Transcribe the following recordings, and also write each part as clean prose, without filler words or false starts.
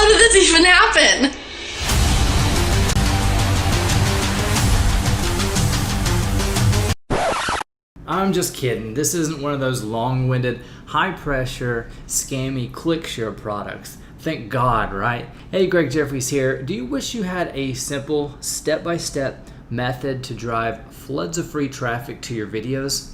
How did this even happen? I'm just kidding. This isn't one of those long-winded, high-pressure, scammy ClickShare products. Thank God, right? Hey, Greg Jeffries here. Do you wish you had a simple, step-by-step method to drive floods of free traffic to your videos?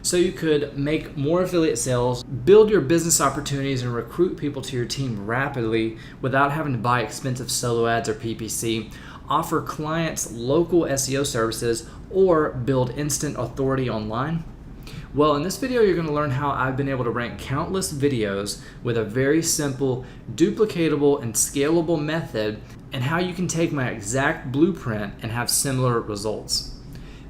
So you could make more affiliate sales, build your business opportunities, and recruit people to your team rapidly without having to buy expensive solo ads or PPC, offer clients local SEO services, or build instant authority online? Well, in this video, you're going to learn how I've been able to rank countless videos with a very simple, duplicatable, and scalable method, and how you can take my exact blueprint and have similar results.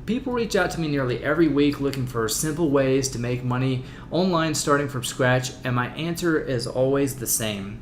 People reach out to me nearly every week looking for simple ways to make money online starting from scratch, and my answer is always the same.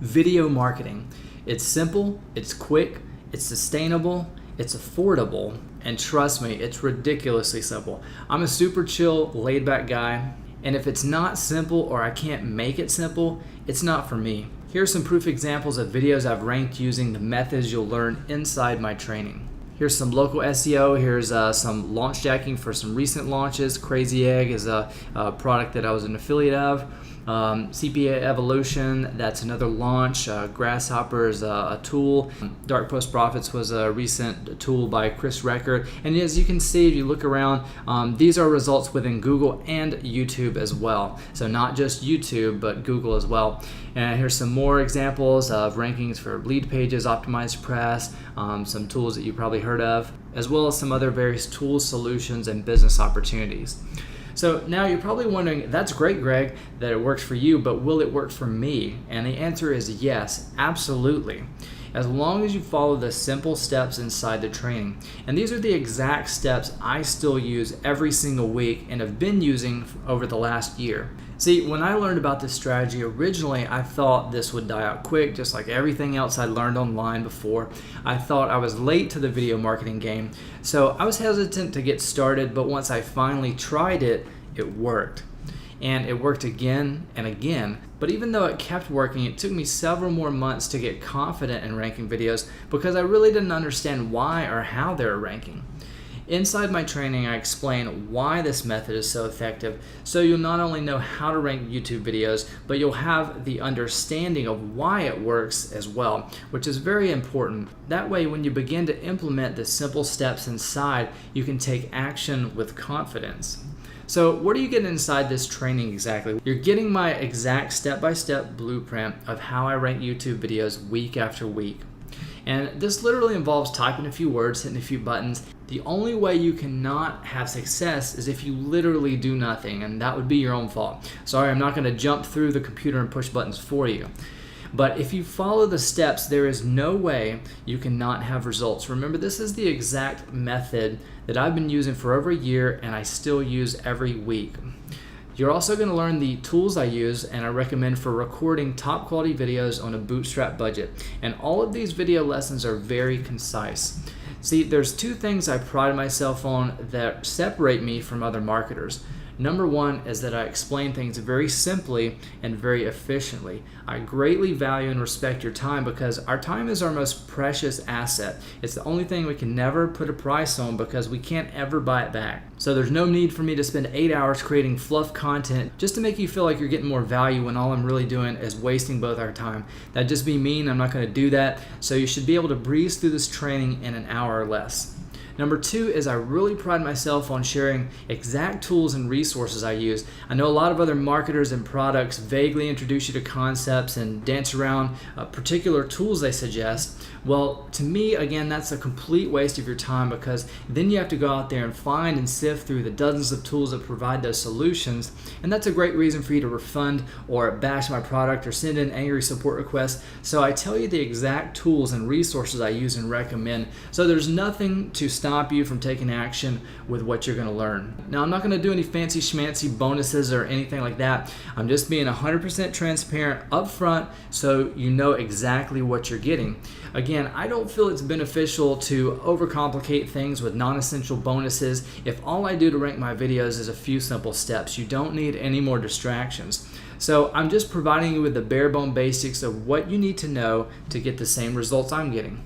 Video marketing. It's simple, it's quick, it's sustainable, it's affordable, and trust me, it's ridiculously simple. I'm a super chill, laid back guy, and if it's not simple or I can't make it simple, it's not for me. Here's some proof examples of videos I've ranked using the methods you'll learn inside my training. Here's some local SEO. Here's some launch jacking for some recent launches. Crazy Egg is a product that I was an affiliate of. CPA Evolution, that's another launch. Grasshopper is a tool. Dark Post Profits was a recent tool by Chris Record. And as you can see, if you look around, these are results within Google and YouTube as well. So not just YouTube, but Google as well. And here's some more examples of rankings for lead pages, optimized press, some tools that you probably heard of, as well as some other various tools, solutions, and business opportunities. So now you're probably wondering, that's great, Greg, that it works for you, but will it work for me? And the answer is yes, absolutely. As long as you follow the simple steps inside the training. And these are the exact steps I still use every single week and have been using over the last year. See, when I learned about this strategy originally, I thought this would die out quick, just like everything else I learned online before. I thought I was late to the video marketing game, so I was hesitant to get started, but once I finally tried it, it worked. And it worked again and again. But even though it kept working, it took me several more months to get confident in ranking videos because I really didn't understand why or how they were ranking. Inside my training, I explain why this method is so effective, so you'll not only know how to rank YouTube videos, but you'll have the understanding of why it works as well, which is very important. That way, when you begin to implement the simple steps inside, you can take action with confidence. So what are you getting inside this training exactly? You're getting my exact step-by-step blueprint of how I rank YouTube videos week after week. And this literally involves typing a few words, hitting a few buttons. The only way you cannot have success is if you literally do nothing, and that would be your own fault. Sorry, I'm not going to jump through the computer and push buttons for you. But if you follow the steps, there is no way you cannot have results. Remember, this is the exact method that I've been using for over a year and I still use every week. You're also going to learn the tools I use and I recommend for recording top quality videos on a bootstrap budget. And all of these video lessons are very concise. See, there's two things I pride myself on that separate me from other marketers. Number one is that I explain things very simply and very efficiently. I greatly value and respect your time because our time is our most precious asset. It's the only thing we can never put a price on because we can't ever buy it back. So there's no need for me to spend 8 hours creating fluff content just to make you feel like you're getting more value when all I'm really doing is wasting both our time. That'd just be mean. I'm not going to do that. So you should be able to breeze through this training in an hour or less. Number two is I really pride myself on sharing exact tools and resources I use. I know a lot of other marketers and products vaguely introduce you to concepts and dance around particular tools they suggest. Well, to me, again, that's a complete waste of your time because then you have to go out there and find and sift through the dozens of tools that provide those solutions. And that's a great reason for you to refund or bash my product or send in angry support requests. So I tell you the exact tools and resources I use and recommend. So there's nothing to stop you from taking action with what you're going to learn. Now, I'm not going to do any fancy schmancy bonuses or anything like that. I'm just being 100% transparent up front so you know exactly what you're getting. Again, I don't feel it's beneficial to overcomplicate things with non-essential bonuses. If all I do to rank my videos is a few simple steps, you don't need any more distractions. So I'm just providing you with the bare bone basics of what you need to know to get the same results I'm getting.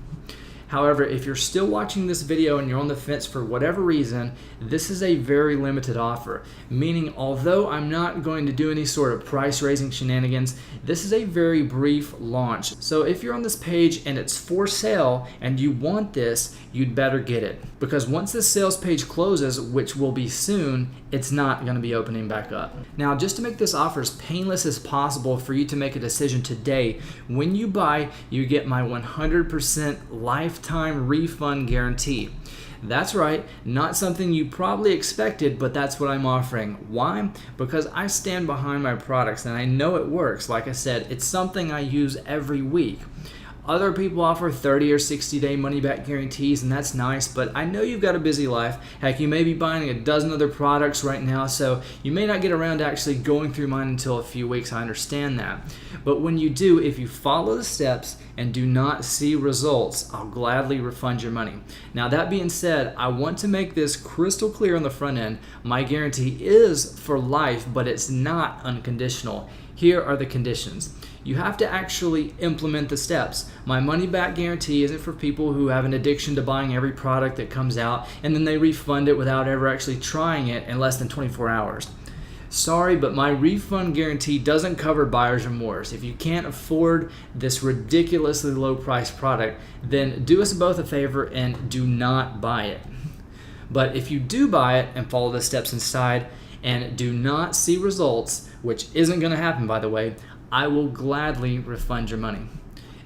However, if you're still watching this video and you're on the fence for whatever reason, this is a very limited offer. Meaning, although I'm not going to do any sort of price raising shenanigans, this is a very brief launch. So if you're on this page and it's for sale and you want this, you'd better get it. Because once this sales page closes, which will be soon, it's not going to be opening back up. Now, just to make this offer as painless as possible for you to make a decision today, when you buy, you get my 100% lifetime refund guarantee. That's right, not something you probably expected, but that's what I'm offering. Why? Because I stand behind my products and I know it works. Like I said, it's something I use every week. Other people offer 30 or 60 day money back guarantees, and that's nice, but I know you've got a busy life. Heck, you may be buying a dozen other products right now, so you may not get around to actually going through mine until a few weeks. I understand that. But when you do, if you follow the steps and do not see results, I'll gladly refund your money. Now, that being said, I want to make this crystal clear on the front end. My guarantee is for life, but it's not unconditional. Here are the conditions. You have to actually implement the steps. My money back guarantee isn't for people who have an addiction to buying every product that comes out and then they refund it without ever actually trying it in less than 24 hours. Sorry, but my refund guarantee doesn't cover buyer's remorse. If you can't afford this ridiculously low priced product, then do us both a favor and do not buy it. But if you do buy it and follow the steps inside and do not see results, which isn't going to happen, by the way, I will gladly refund your money.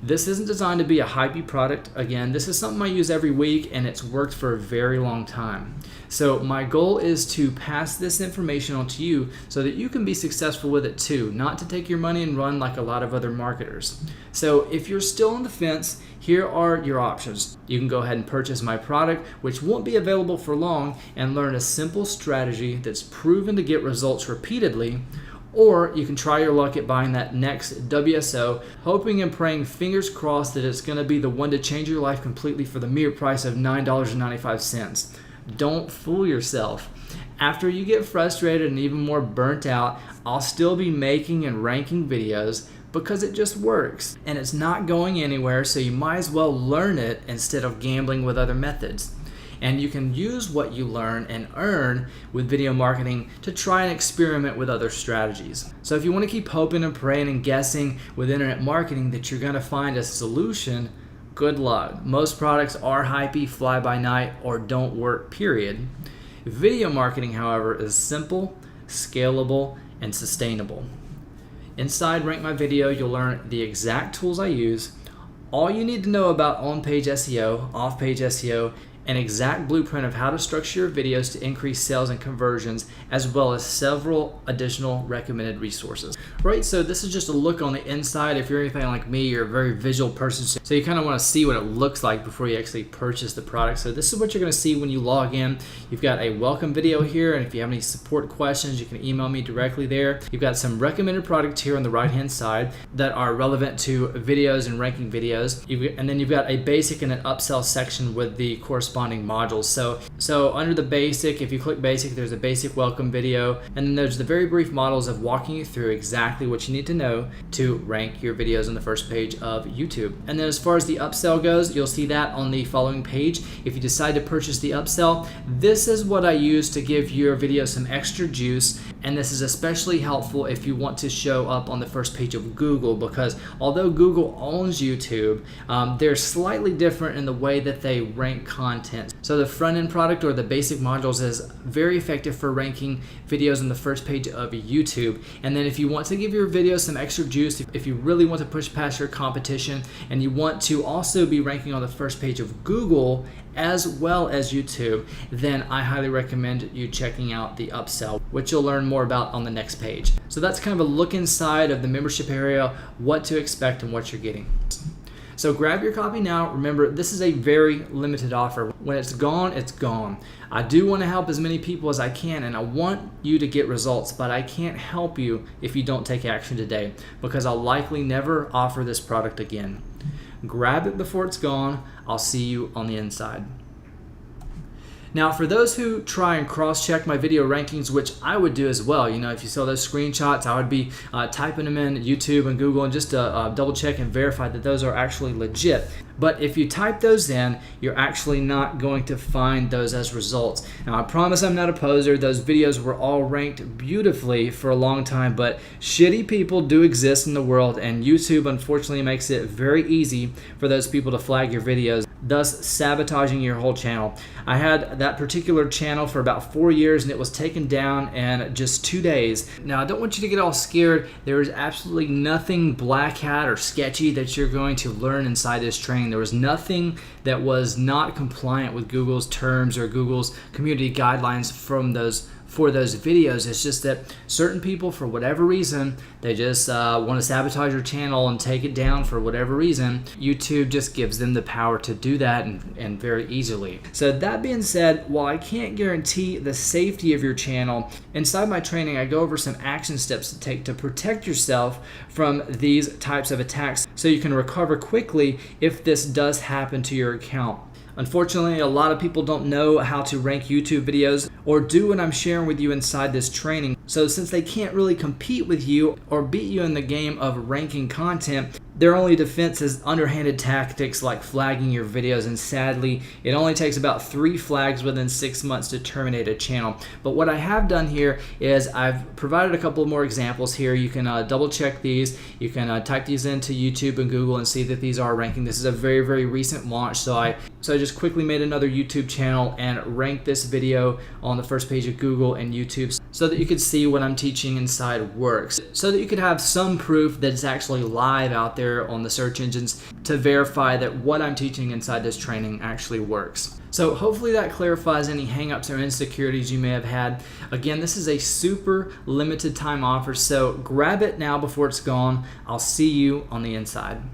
This isn't designed to be a hypey product. Again, this is something I use every week and it's worked for a very long time. So my goal is to pass this information on to you so that you can be successful with it too, not to take your money and run like a lot of other marketers. So if you're still on the fence, here are your options. You can go ahead and purchase my product, which won't be available for long, and learn a simple strategy that's proven to get results repeatedly. Or you can try your luck at buying that next WSO, hoping and praying, fingers crossed, that it's going to be the one to change your life completely for the mere price of $9.95. Don't fool yourself. After you get frustrated and even more burnt out, I'll still be making and ranking videos because it just works. And it's not going anywhere, so you might as well learn it instead of gambling with other methods. And you can use what you learn and earn with video marketing to try and experiment with other strategies. So if you want to keep hoping and praying and guessing with internet marketing that you're going to find a solution, good luck. Most products are hypey, fly by night, or don't work, period. Video marketing, however, is simple, scalable, and sustainable. Inside RankMyVideo, you'll learn the exact tools I use, all you need to know about on-page SEO, off-page SEO, an exact blueprint of how to structure your videos to increase sales and conversions, as well as several additional recommended resources. Right, so this is just a look on the inside. If you're anything like me, you're a very visual person, so you kind of want to see what it looks like before you actually purchase the product. So this is what you're going to see when you log in. You've got a welcome video here, and if you have any support questions, you can email me directly there. You've got some recommended products here on the right-hand side that are relevant to videos and ranking videos. And then you've got a basic and an upsell section with the corresponding modules. So under the basic, if you click basic, there's a basic welcome video, and then there's the very brief models of walking you through exactly what you need to know to rank your videos on the first page of YouTube. And then as far as the upsell goes, you'll see that on the following page. If you decide to purchase the upsell, this is what I use to give your video some extra juice, and this is especially helpful if you want to show up on the first page of Google, because although Google owns YouTube, they're slightly different in the way that they rank content. So the front-end product or the basic modules is very effective for ranking videos on the first page of YouTube. And then if you want to give your video some extra juice, if you really want to push past your competition and you want to also be ranking on the first page of Google as well as YouTube, then I highly recommend you checking out the upsell, which you'll learn more about on the next page. So that's kind of a look inside of the membership area, what to expect and what you're getting. So grab your copy now. Remember, this is a very limited offer. When it's gone, it's gone. I do want to help as many people as I can, and I want you to get results, but I can't help you if you don't take action today, because I'll likely never offer this product again. Grab it before it's gone. I'll see you on the inside. Now, for those who try and cross-check my video rankings, which I would do as well, you know, if you saw those screenshots, I would be typing them in YouTube and Google and just double check and verify that those are actually legit. But if you type those in, you're actually not going to find those as results. Now, I promise I'm not a poser. Those videos were all ranked beautifully for a long time, but shitty people do exist in the world, and YouTube unfortunately makes it very easy for those people to flag your videos, thus sabotaging your whole channel. I had that particular channel for about 4 years, and it was taken down in just 2 days. Now, I don't want you to get all scared. There is absolutely nothing black hat or sketchy that you're going to learn inside this training. There was nothing that was not compliant with Google's terms or Google's community guidelines for those videos. It's just that certain people, for whatever reason, they just want to sabotage your channel and take it down for whatever reason. YouTube just gives them the power to do that, and very easily. So that being said, while I can't guarantee the safety of your channel, inside my training I go over some action steps to take to protect yourself from these types of attacks so you can recover quickly if this does happen to your account. Unfortunately, a lot of people don't know how to rank YouTube videos or do what I'm sharing with you inside this training. So since they can't really compete with you or beat you in the game of ranking content, their only defense is underhanded tactics like flagging your videos, and sadly, it only takes about 3 flags within 6 months to terminate a channel. But what I have done here is I've provided a couple more examples here. You can double check these. You can type these into YouTube and Google and see that these are ranking. This is a very, very recent launch, so I just quickly made another YouTube channel and ranked this video on the first page of Google and YouTube so that you could see what I'm teaching inside works, so that you could have some proof that it's actually live out there on the search engines to verify that what I'm teaching inside this training actually works. So hopefully that clarifies any hangups or insecurities you may have had. Again, this is a super limited time offer, so grab it now before it's gone. I'll see you on the inside.